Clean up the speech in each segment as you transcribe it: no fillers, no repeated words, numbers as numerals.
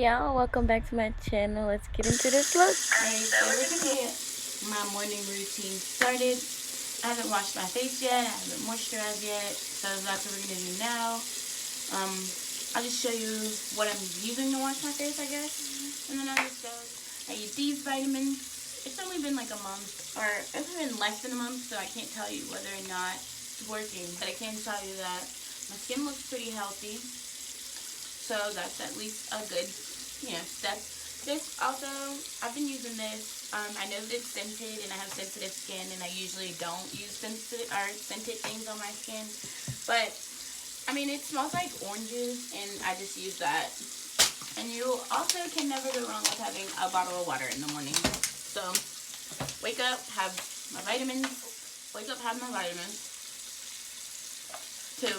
y'all, welcome back to my channel. Let's get into this look. Alright, so we're gonna get my morning routine started. I haven't washed my face yet, I haven't moisturized yet, so that's what we're gonna do now. I'll just show you what I'm using to wash my face, I guess. And then I'll just go. I use these vitamins. It's only been like a month, or it's been less than a month, so I can't tell you whether or not it's working. But I can tell you that my skin looks pretty healthy. So that's at least a good, step. This also, I've been using this. I know that it's scented and I have sensitive skin, and I usually don't use scented things on my skin. But, I mean, it smells like oranges, and I just use that. And you also can never go wrong with having a bottle of water in the morning. So, wake up, have my vitamins. Wake up, have my vitamins. 2.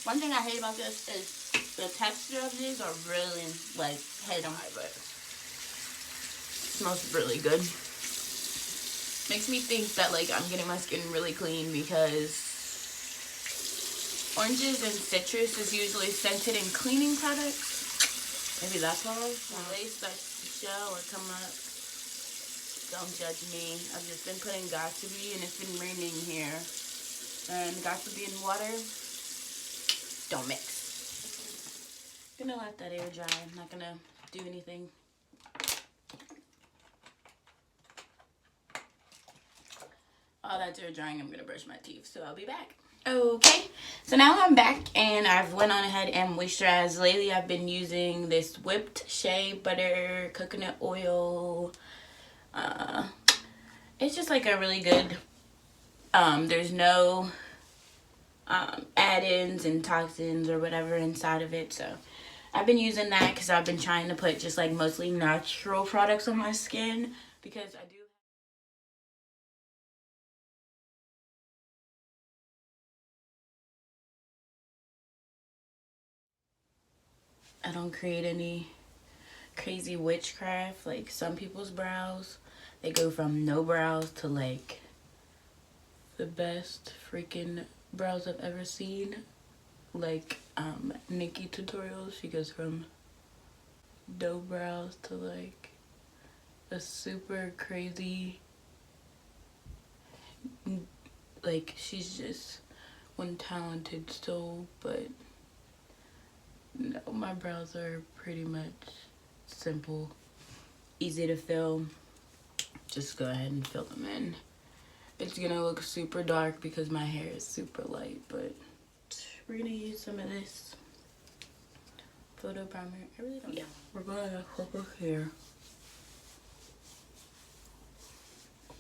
One thing I hate about this is the texture of these are really like head on, but it smells really good. Makes me think that like I'm getting my skin really clean because oranges and citrus is usually scented in cleaning products. Maybe that's why. My lace starts to show or come up. Don't judge me. I've just been putting Gossipy, and it's been raining here. And Gossipy and water don't mix. I'm gonna let that air dry. I'm not gonna do anything. While that's air drying, I'm gonna brush my teeth, so I'll be back. Okay, so now I'm back and I've went on ahead and moisturized. Lately I've been using this whipped shea butter coconut oil. It's just like a really good, there's no add-ins and toxins or whatever inside of it, so I've been using that because I've been trying to put just like mostly natural products on my skin because I don't create any crazy witchcraft like some people's brows. They go from no brows to like the best freaking brows I've ever seen. Like Nikki tutorials, she goes from no brows to like a super crazy, like she's just one talented soul. But no, my brows are pretty much simple, easy to fill. Just go ahead and fill them in. It's gonna look super dark because my hair is super light, but we're gonna use some of this photo primer. I really don't know. We're gonna put here.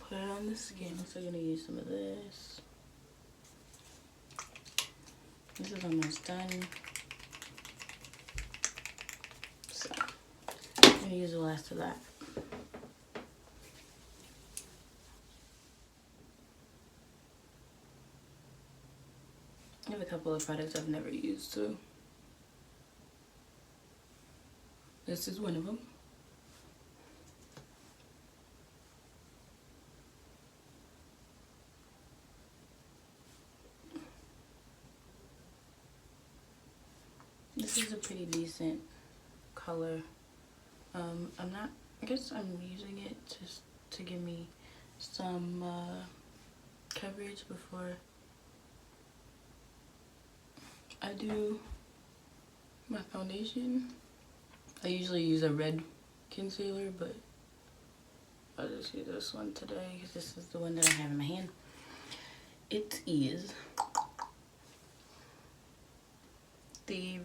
Put it on the skin. So gonna use some of this. This is almost done. So I'm gonna use the last of that. I have a couple of products I've never used too. This is one of them. This is a pretty decent color. I guess I'm using it just to give me some coverage before I do my foundation. I usually use a red concealer, but I'll just use this one today because this is the one that I have in my hand. It is the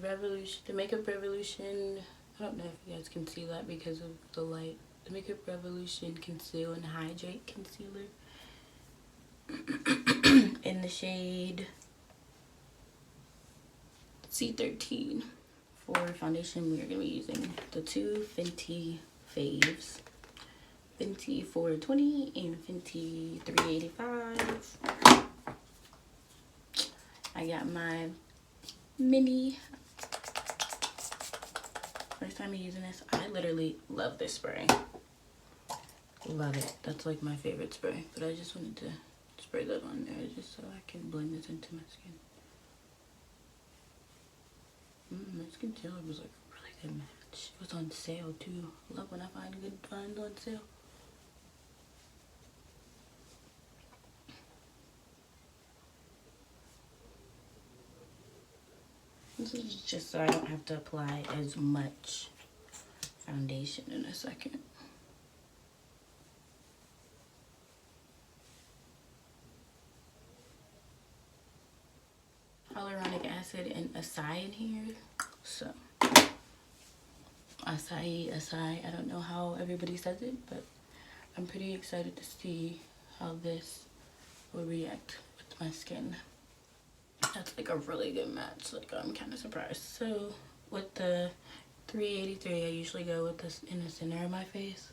Makeup Revolution. I don't know if you guys can see that because of the light. The Makeup Revolution Conceal and Hydrate Concealer in the shade C13. For foundation, we are going to be using the 2 Fenty faves. Fenty 420 and Fenty 385. I got my mini. First time using this. I literally love this spray. Love it. That's like my favorite spray. But I just wanted to spray that on there just so I can blend this into my skin. My skin color was like a really good match. much. It was on sale too. Love when I find good finds on sale. This is just so I don't have to apply as much foundation in a second. Hyaluronic acid and acai in here. So, acai, I don't know how everybody says it, but I'm pretty excited to see how this will react with my skin. That's like a really good match. Like, I'm kind of surprised. So with the 383, I usually go with this in the center of my face.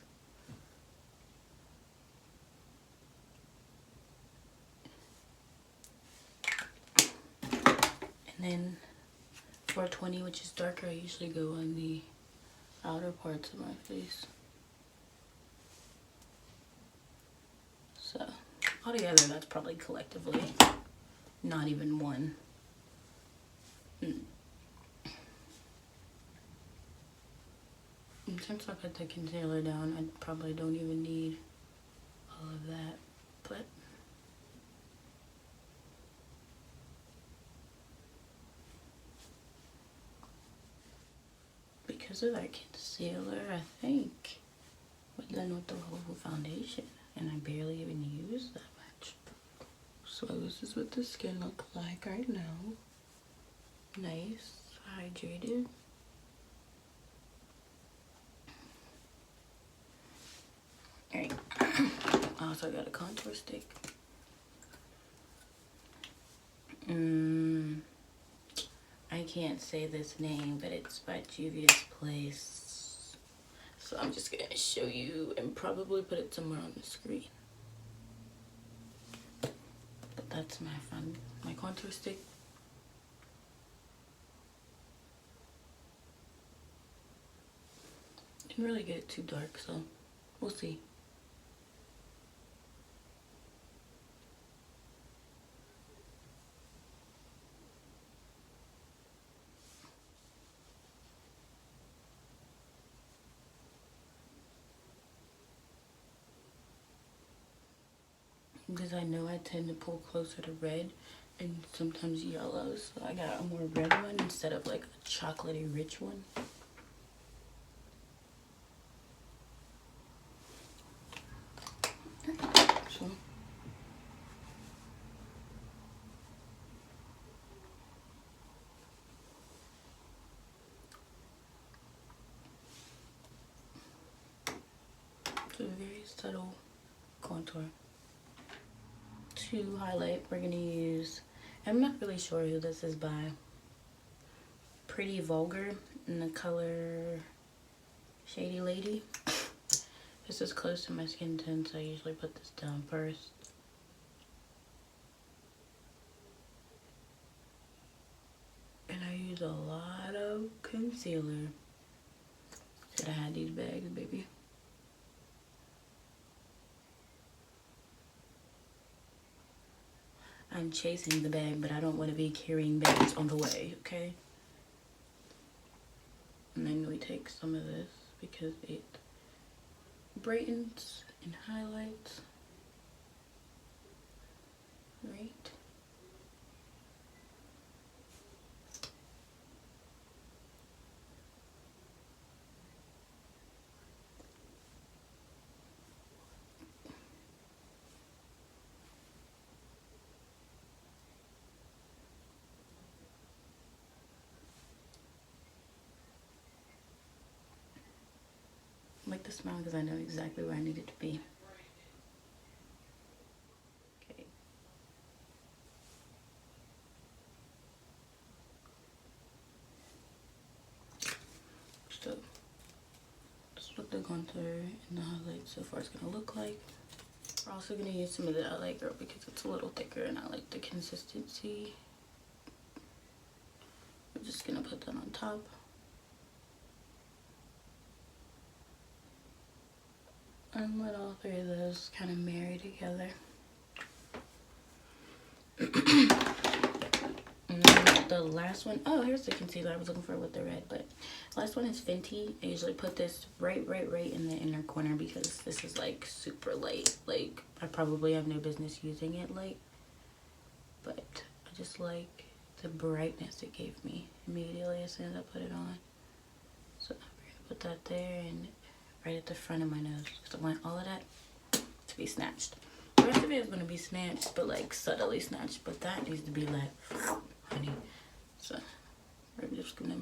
And then 420, which is darker, I usually go on the outer parts of my face. So altogether, that's probably collectively not even one. And since I put the concealer down, I probably don't even need all of that, but because of that concealer, I think we're done with the whole foundation, and I barely even use that much. So this is what the skin looks like right now. Nice, hydrated. Alright, I also got a contour stick. I can't say this name, but it's by Juvias Place. So I'm just gonna show you and probably put it somewhere on the screen. But that's my contour stick. Didn't really get it too dark, so we'll see. Because I know I tend to pull closer to red and sometimes yellow, so I got a more red one instead of like a chocolatey rich one. So very subtle contour. To highlight, we're gonna use, I'm not really sure who this is by, Pretty Vulgar in the color Shady Lady. This is close to my skin tone, so I usually put this down first. And I use a lot of concealer. Should I had these bags, baby? I'm chasing the bag, but I don't want to be carrying bags on the way, okay? And then we take some of this because it brightens and highlights. Right? Like the smile because I know exactly where I need it to be. Okay. So that's what the contour and the highlight so far is gonna look like. We're also gonna use some of the LA Girl because it's a little thicker and I like the consistency. We're just gonna put that on top. And let all three of those kind of marry together. And then the last one, oh, here's the concealer I was looking for with the red, but last one is Fenty. I usually put this right in the inner corner because this is like super light. Like, I probably have no business using it light, but I just like the brightness it gave me immediately as soon as I put it on. So I'm gonna put that there and right at the front of my nose because I want all of that to be snatched. The rest of it is going to be snatched, but like subtly snatched, but that needs to be like honey. So we're just gonna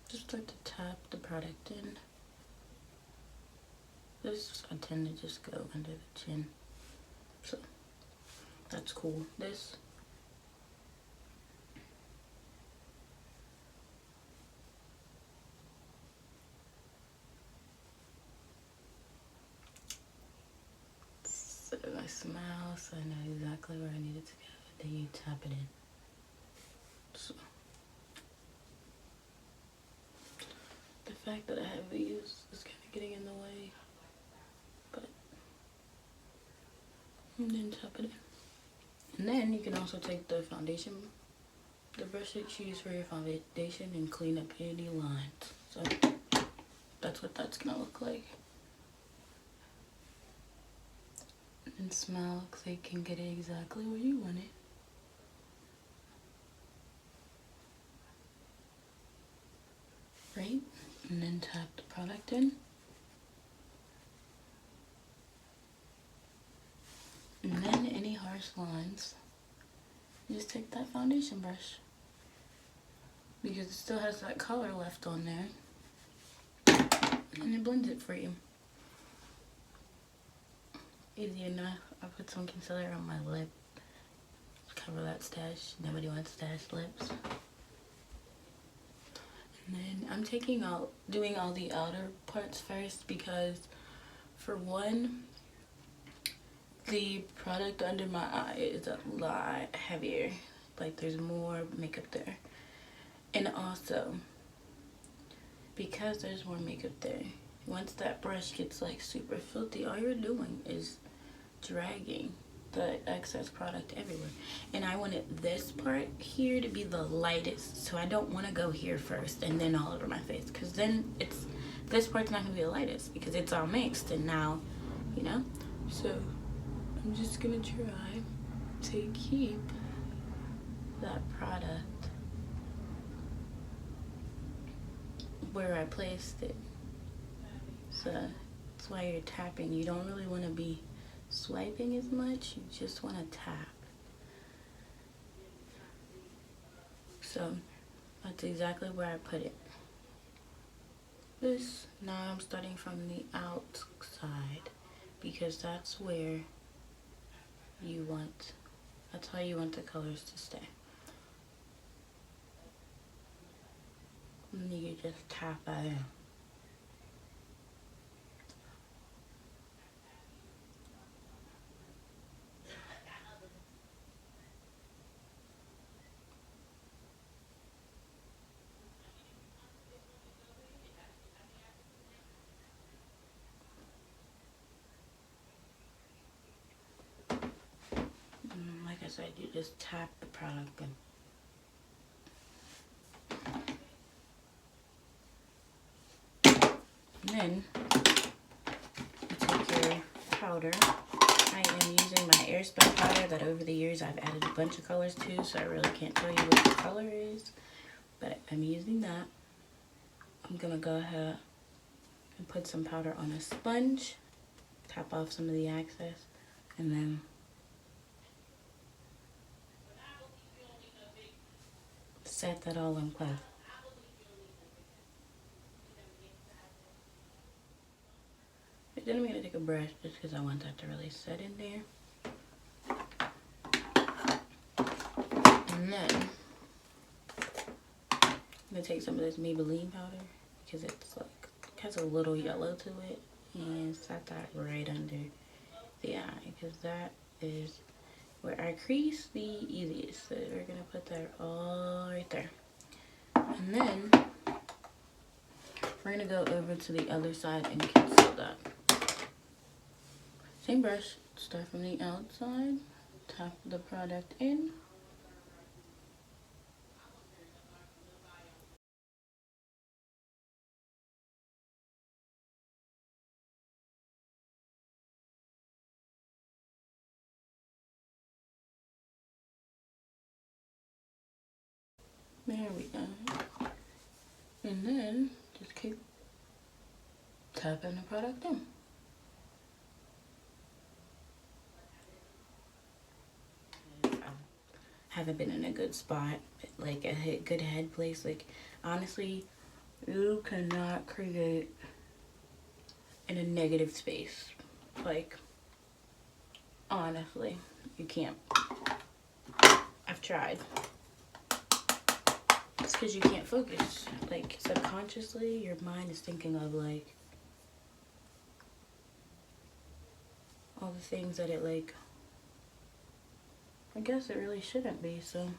just start to tap the product in. This I tend to just go under the chin, so that's cool. This so I smile, so I know exactly where I need it to go. Then you tap it in. So the fact that I have these is kind of getting in the way, but and then tap it in. And then you can also take the foundation, the brush that you use for your foundation, and clean up any lines. So that's what that's gonna look like. And smile so you can get it exactly where you want it. Right? And then tap the product in. And then any harsh lines, you just take that foundation brush. Because it still has that color left on there. And it blends it for you. Easy enough. I put some concealer on my lip. Cover that stash. Nobody wants stashed lips. And then I'm doing all the outer parts first because for one, the product under my eye is a lot heavier. Like there's more makeup there. And also, because there's more makeup there, once that brush gets like super filthy, all you're doing is dragging the excess product everywhere. And I wanted this part here to be the lightest, so I don't want to go here first and then all over my face, because then this part's not gonna be the lightest because it's all mixed. And now, you know, so I'm just gonna try to keep that product where I placed it. So that's why you're tapping. You don't really want to be swiping as much, you just want to tap. So that's exactly where I put it. This, now I'm starting from the outside because that's where you want, that's how you want the colors to stay. And you just tap that in. Like I said, you just tap the product in. And then you take your powder. I am using my AirSpun powder that over the years I've added a bunch of colors to, so I really can't tell you what the color is, but I'm using that. I'm gonna go ahead and put some powder on a sponge, tap off some of the excess, and then set that all in place. Then I'm going to take a brush just because I want that to really set in there. And then I'm going to take some of this Maybelline powder because it's like, it has a little yellow to it, and set that right under the eye because that is where I crease the easiest. So we're going to put that all right there. And then we're going to go over to the other side and conceal that. Same brush, start from the outside, tap the product in, There we go. And then just keep tapping the product in. Haven't been in a good spot, like a good head place. Like, honestly, you cannot create in a negative space. Like, honestly, you can't. I've tried. It's because you can't focus. Like, subconsciously, your mind is thinking of, like, all the things that it, like, I guess it really shouldn't be, so.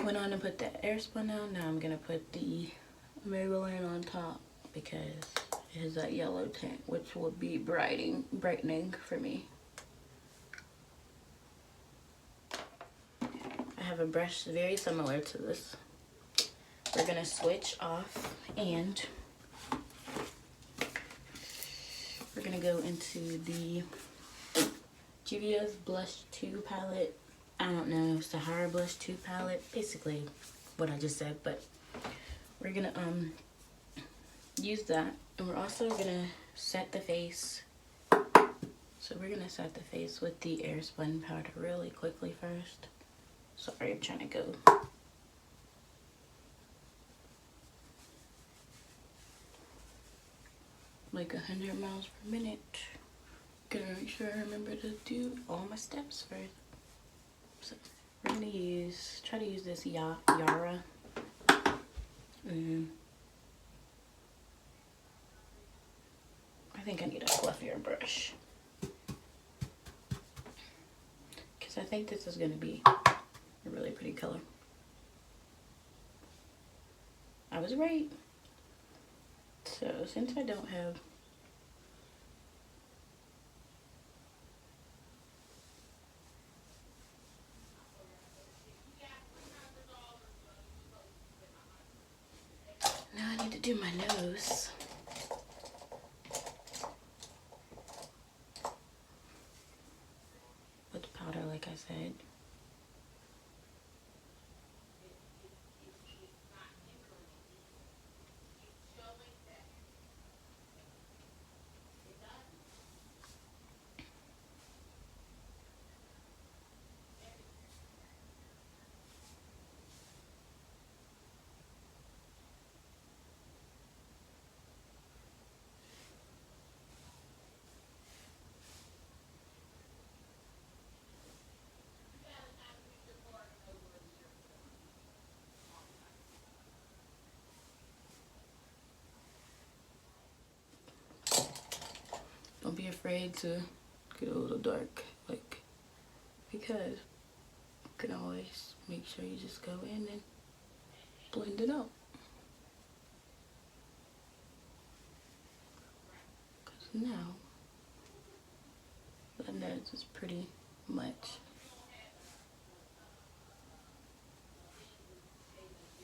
Went on and put the AirSpun on. Now I'm going to put the Maybelline on top because it has that yellow tint, which will be brightening for me. I have a brush very similar to this. We're going to switch off and we're going to go into the Juvias Blush 2 palette. I don't know, Saharan Blush 2 palette. Basically what I just said, but we're gonna use that. And we're also gonna set the face. So we're gonna set the face with the AirSpun powder really quickly first. Sorry, I'm trying to go. Like 100 miles per minute. Gotta make sure I remember to do all my steps first. So we're gonna try to use this Yara. I think I need a fluffier brush. Because I think this is gonna be a really pretty color. I was right. So since I don't have now I need to do my nose. With powder, like I said. Don't be afraid to get a little dark, like, because you can always make sure you just go in and blend it out. Because now, the nose is pretty much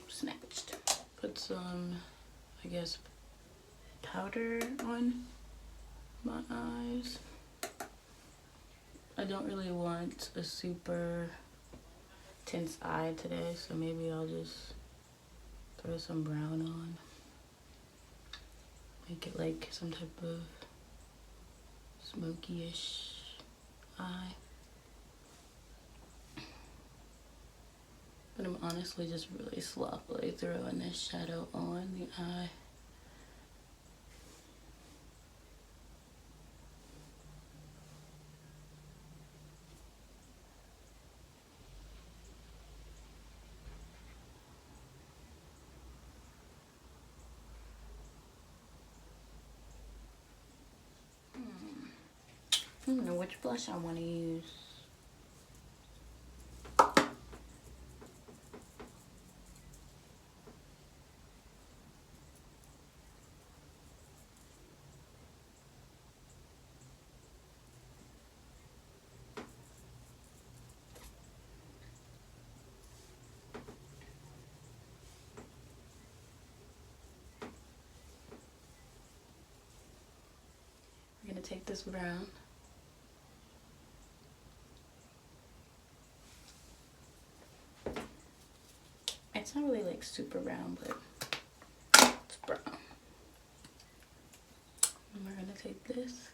snatched. Put some, I guess, powder on my eyes. I don't really want a super tense eye today, so maybe I'll just throw some brown on. Make it like some type of smoky-ish eye. But I'm honestly just really sloppily throwing this shadow on the eye. I don't know which blush I want to use. We're going to take this brown. It's not really like super brown, but it's brown. And we're gonna take this.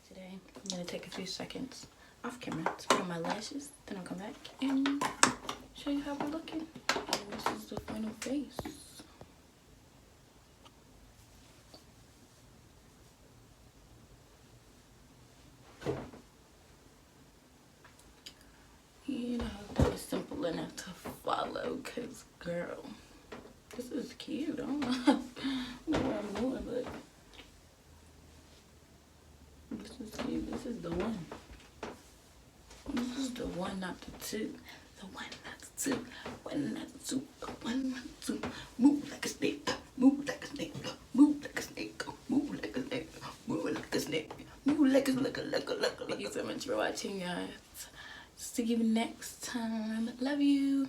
Today I'm gonna take a few seconds off camera to put on my lashes, then I'll come back and show you how we're looking. And this is the final face. You know, that was simple enough to follow, cause girl, this is cute. I don't know what I'm doing, but this is cute. This is the one. This is the one, not the two. The one, not the two. One, not the two. The one, not the two. Move like a snake. Move like a snake. Move like a snake. Move like a snake. Move like a snake. Move like a snake. Thank you so much for watching, guys. See you next time. Love you.